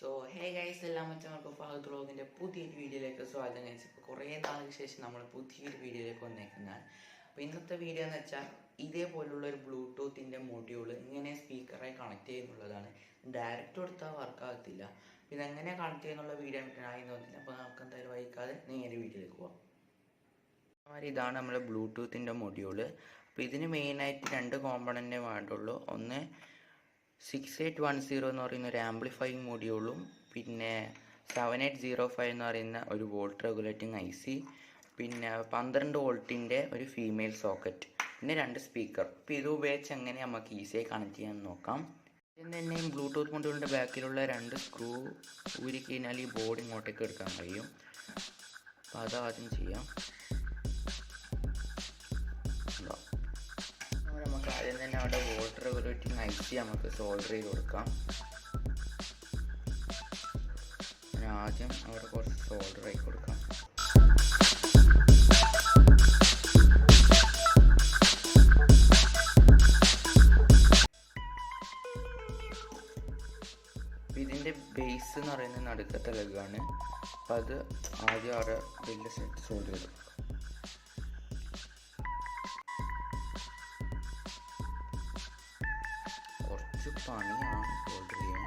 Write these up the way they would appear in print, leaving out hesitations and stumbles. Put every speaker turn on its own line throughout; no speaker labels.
So hey guys, എല്ലാ മച്ചന്മാർക്കും ഫഹദ് വ്ളോഗിൻ്റെ പുതിയൊരു വീഡിയോയിലേക്ക് സ്വാഗതം. ഗൈസ്, ഇപ്പോൾ കുറേ നാൾക്ക് ശേഷം നമ്മൾ പുതിയൊരു വീഡിയോയിലേക്ക് വന്നേക്കുന്നതാണ്. അപ്പോൾ ഇന്നത്തെ വീഡിയോ എന്ന് വെച്ചാൽ ഇതേപോലുള്ള ഒരു ബ്ലൂടൂത്തിൻ്റെ മൊഡ്യൂൾ ഇങ്ങനെ സ്പീക്കറായി കണക്ട് ചെയ്യുന്നുള്ളതാണ്. ഡയറക്റ്റ് കൊടുത്താൽ വർക്കാകത്തില്ല. പിന്നെ എങ്ങനെ കണക്ട് ചെയ്യുന്നുള്ള വീഡിയോ ആയി തോന്നില്ല. അപ്പോൾ നമുക്ക് എന്തായാലും വൈകാതെ നേരെ വീഡിയോയിലേക്ക് പോകാം. ഇതാണ് നമ്മുടെ ബ്ലൂടൂത്തിൻ്റെ മൊഡ്യൂൾ. അപ്പോൾ ഇതിന് മെയിനായിട്ട് രണ്ട് കോമ്പണൻറ്റേ വേണ്ടുള്ളൂ. ഒന്ന് 6810 എന്ന് പറയുന്ന ഒരു ആംപ്ലിഫയിങ് മൊഡ്യൂളും പിന്നെ 7805 എന്ന് പറയുന്ന ഒരു വോൾട്ട് റെഗുലേറ്റിംഗ് IC, പിന്നെ 12 വോൾട്ടിൻ്റെ ഒരു ഫീമെയിൽ സോക്കറ്റ്, പിന്നെ രണ്ട് സ്പീക്കർ. അപ്പോൾ ഇത് ഉപയോഗിച്ച് എങ്ങനെ നമുക്ക് ഈസിയായി കണക്ട് ചെയ്യാൻ നോക്കാം. ഇതിന് തന്നെ ബ്ലൂടൂത്ത് മൊഡ്യൂളിൻ്റെ ബാക്കിലുള്ള രണ്ട് സ്ക്രൂ ഊരി കഴിഞ്ഞാൽ ഈ ബോർഡ് ഇങ്ങോട്ടേക്ക് എടുക്കാൻ കഴിയും. അപ്പോൾ അത് ആദ്യം ചെയ്യാം. നമുക്ക് ആദ്യം തന്നെ അവിടെ വോൾട്ട് റെഗുലേറ്റിംഗ് IC നമുക്ക് സോൾഡർ ചെയ്ത് കൊടുക്കാം. ആദ്യം അവിടെ കുറച്ച് സോൾഡർ ആയി കൊടുക്കാം. ഇതിൻ്റെ ബേസ് എന്ന് പറയുന്നത് നടുക്കത്തെ ലെഗാണ്. അപ്പം അത് ആദ്യം അവിടെ വലിയ സെറ്റ് സോൾഡർ ചെയ്ത് കൊടുക്കാം. കുറച്ച് പണിയാണ് സോൾഡർ ചെയ്യാൻ.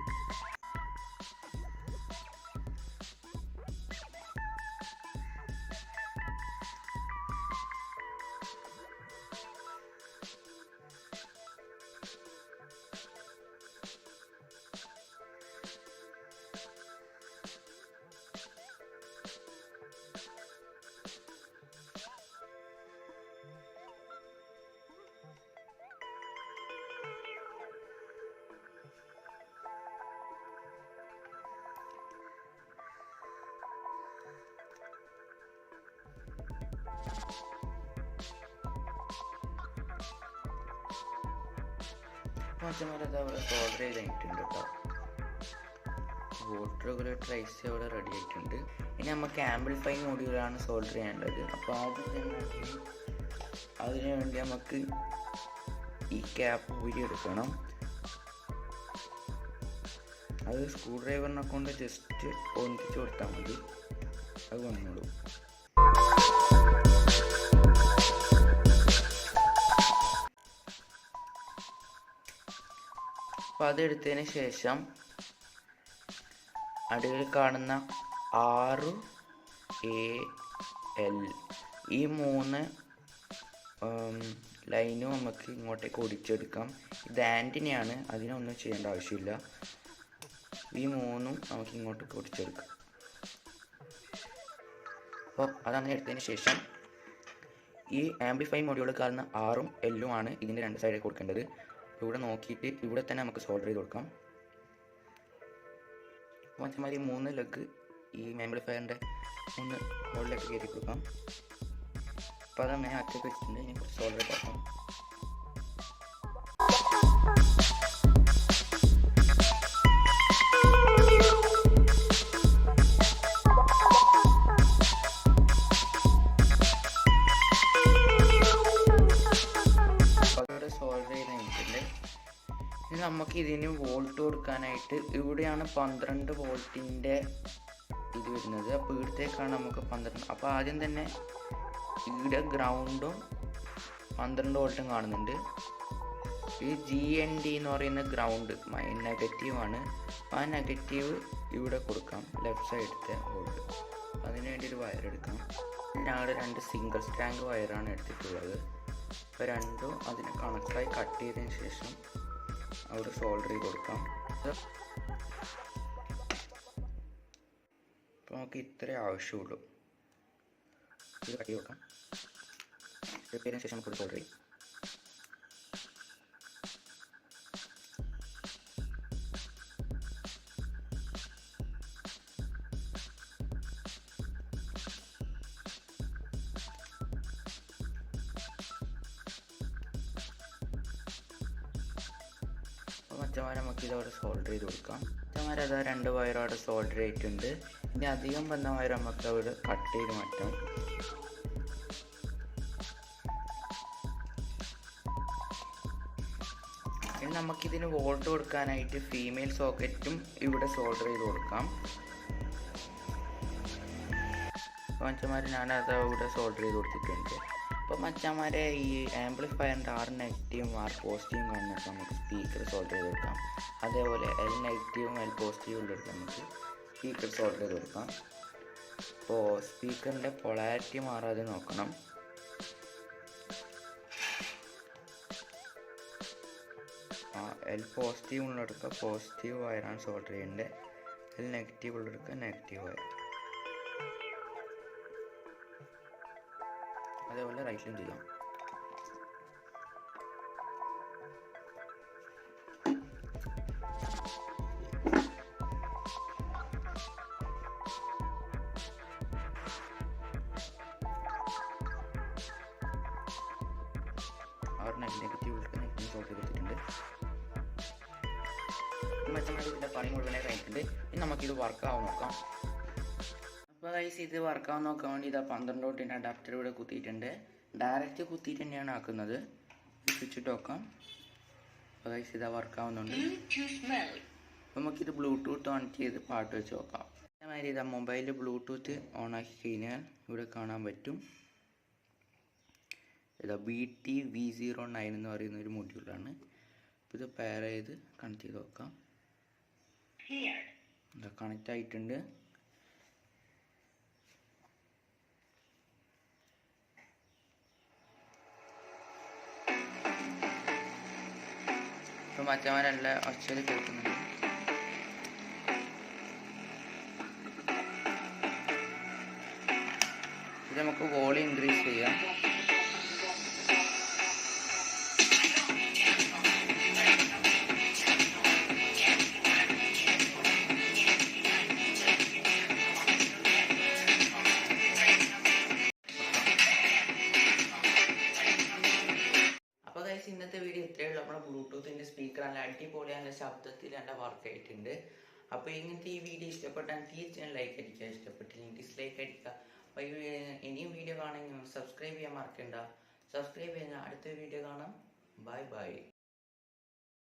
മറ്റന്മാരത് അവിടെ സോൾഡർ ചെയ്ത് കഴിഞ്ഞിട്ടുണ്ട് കേട്ടോ. വോൾട്ട് റെഗുലേറ്റർ IC അവിടെ റെഡി ആയിട്ടുണ്ട്. ഇനി നമുക്ക് ആംപ്ലിഫയിങ് മൊഡ്യൂളാണ് സോൾഡർ ചെയ്യേണ്ടത്. അപ്പോൾ ആദ്യം തന്നെ അതിനു വേണ്ടി നമുക്ക് ഈ ക്യാപ്പ് ഊരി എടുക്കണം. അത് സ്ക്രൂ ഡ്രൈവറിനെ കൊണ്ട് ജസ്റ്റ് ഒന്നിച്ച് കൊടുത്താൽ മതി, അത് വന്നോളൂ. അപ്പോൾ അതെടുത്തതിന് ശേഷം അടിയിൽ കാണുന്ന RAL ഈ 3 ലൈനും നമുക്ക് ഇങ്ങോട്ടേക്ക് ഒടിച്ചെടുക്കാം. ഇത് ആൻറ്റിനയാണ്, അതിനൊന്നും ചെയ്യേണ്ട ആവശ്യമില്ല. ഈ 3 നമുക്ക് ഇങ്ങോട്ടേക്ക് ഒടിച്ചെടുക്കാം. അപ്പോൾ അതങ്ങനെ എടുത്തതിന് ശേഷം ഈ ആംപ്ലിഫൈ മൊഡ്യൂൾ കാണുന്ന Rഉം Lഉം ആണ് ഇതിൻ്റെ രണ്ട് സൈഡിൽ കൊടുക്കേണ്ടത്. ഇവിടെ നോക്കിയിട്ട് ഇവിടെ തന്നെ നമുക്ക് സോൾഡർ ചെയ്ത് കൊടുക്കാം. മറ്റന്മാർ 3 ലെഗ് ഈ ആംപ്ലിഫയറിൻ്റെ 3 ഹോളിലേക്ക് കയറ്റി കൊടുക്കാം. അപ്പോൾ അതങ്ങനെ അറ്റൊക്കെ വെച്ചിട്ടുണ്ട്. ഇനി കുറച്ച് സോൾഡർ ചെയ്ത് കൊടുക്കാം. സോൾഡർ ചെയ്ത് കഴിഞ്ഞിട്ടുണ്ട്. ഇനി നമുക്ക് ഇതിന് വോൾട്ട് കൊടുക്കാനായിട്ട് ഇവിടെയാണ് 12 വോൾട്ടിൻ്റെ ഇത് വരുന്നത്. അപ്പോൾ ഇവിടത്തേക്കാണ് നമുക്ക് 12. അപ്പോൾ ആദ്യം തന്നെ ഇവിടെ ഗ്രൗണ്ടും 12 വോൾട്ടും കാണുന്നുണ്ട്. ഈ GND എന്ന് പറയുന്ന ഗ്രൗണ്ട് നെഗറ്റീവാണ്. ആ നെഗറ്റീവ് ഇവിടെ കൊടുക്കാം, ലെഫ്റ്റ് സൈഡത്തെ വോൾട്ട്. അതിന് വേണ്ടി ഒരു വയർ എടുക്കാം. ഞങ്ങൾ 2 സിംഗിൾ സ്ട്രാൻഡ് വയറാണ് എടുത്തിട്ടുള്ളത്. അപ്പോൾ രണ്ടും അതിനെ കണക്റ്റായി കട്ട് ചെയ്തതിന് ശേഷം അവിടെ സോൾഡർ ചെയ്ത് കൊടുക്കാം. അപ്പോൾ നമുക്ക് ഇത്രേ ആവശ്യമുള്ളൂ. ഇത് കട്ട് ചെയ്ത് കൊടുക്കാം. കട്ട് ചെയ്തതിന് ശേഷം നമുക്ക് സോൾഡർ ചെയ്യും. മച്ചന്മാരെ നമുക്ക് ഇതവിടെ സോൾഡർ ചെയ്ത് കൊടുക്കാം. മച്ചന്മാരെ അത് 2 വയർ അവിടെ സോൾഡർ ചെയ്തിട്ടുണ്ട്. ഇനി അധികം വന്ന വയർ നമുക്ക് അവിടെ കട്ട് ചെയ്ത് മാറ്റാം. ഇനി നമുക്കിതിന് വോൾട്ട് കൊടുക്കാനായിട്ട് ഫീമെയിൽ സോക്കറ്റും ഇവിടെ സോൾഡർ ചെയ്ത് കൊടുക്കാം. അപ്പോൾ മച്ചന്മാർ ഞാനത് ഇവിടെ സോൾഡർ ചെയ്ത് കൊടുത്തിട്ടുണ്ട്. അപ്പോൾ മച്ചന്മാരെ ഈ ആംപ്ലിഫയറിൻ്റെ R നെഗറ്റീവും R പോസിറ്റീവും കാണുന്നത് നമുക്ക് സ്പീക്കർ സോൾഡർ ചെയ്ത് കൊടുക്കാം. അതേപോലെ L നെഗറ്റീവും L പോസിറ്റീവും ഉള്ളിടത്ത് നമുക്ക് സ്പീക്കർ സോൾഡർ ചെയ്ത് കൊടുക്കാം. അപ്പോൾ സ്പീക്കറിൻ്റെ പൊളാരിറ്റി മാറാതെ നോക്കണം. L പോസിറ്റീവ് ഉള്ളിടത്ത് പോസിറ്റീവ് വയറാണ് സോൾഡർ ചെയ്യേണ്ടത്. L നെഗറ്റീവ് ഉള്ളിടത്ത് നെഗറ്റീവ് വയർ. അതേപോലെ റൈറ്റിലും ചെയ്യാം. നെഗറ്റീവ് സോൾട്ട് ചെയ്തിട്ടുണ്ട്. മറ്റന്നാൾ പണി മുഴുവനായി കഴിഞ്ഞിട്ടുണ്ട്. ഇനി നമുക്കിത് വർക്കാവാൻ നോക്കാം. അപ്പോൾ ഗൈസ് ഇത് വർക്കാവാൻ നോക്കാൻ വേണ്ടി ഇതാ 12 വോൾട്ടിൻ്റെ അഡാപ്റ്റർ ഇവിടെ കുത്തിയിട്ടുണ്ട്. ഡയറക്റ്റ് കുത്തിയിട്ട് തന്നെയാണ് ആക്കുന്നത്. സ്വിച്ച് ഇട്ട് നോക്കാം. അപ്പോൾ ഗൈസ് ഇതാ വർക്കാവുന്നുണ്ട്. നമുക്കിത് ബ്ലൂടൂത്ത് ഓൺ ചെയ്ത് പാട്ട് വെച്ച് നോക്കാം. അതേമാതിരി ഇതാ മൊബൈലിൽ ബ്ലൂടൂത്ത് ഓൺ ആക്കി കഴിഞ്ഞാൽ ഇവിടെ കാണാൻ പറ്റും. ഇതാ BT-V09 എന്ന് പറയുന്ന ഒരു മൊഡ്യൂളാണ്. അപ്പോൾ ഇത് പെയർ ചെയ്ത് കണക്ട് ചെയ്ത് നോക്കാം. ഇതാ കണക്റ്റ് ആയിട്ടുണ്ട്. ഇപ്പോൾ മറ്റവരെല്ലാം ഒച്ചയിൽ കേൾക്കുന്നുണ്ട്. ഇത് നമുക്ക് വോളിയം ഇൻക്രീസ് ചെയ്യാം. ഇന്നത്തെ വീഡിയോ ഇത്രയുള്ളൂ. നമ്മുടെ ബ്ലൂടൂത്തിൻ്റെ സ്പീക്കർ നല്ല അടിപൊളി, നല്ല ശബ്ദത്തിൽ നല്ല വർക്ക് ആയിട്ടുണ്ട്. അപ്പോൾ ഇങ്ങനത്തെ ഈ വീഡിയോ ഇഷ്ടപ്പെട്ടാൽ തീർച്ചയായും ലൈക്ക് അടിക്കുക, ഇഷ്ടപ്പെട്ടില്ലെങ്കിൽ ഡിസ്ലൈക്ക് അടിക്കുക. അപ്പോൾ ഇനിയും വീഡിയോ കാണുമെങ്കിൽ സബ്സ്ക്രൈബ് ചെയ്യാൻ മറക്കണ്ട. സബ്സ്ക്രൈബ് ചെയ്യുന്ന അടുത്ത വീഡിയോ കാണാം. Bye bye.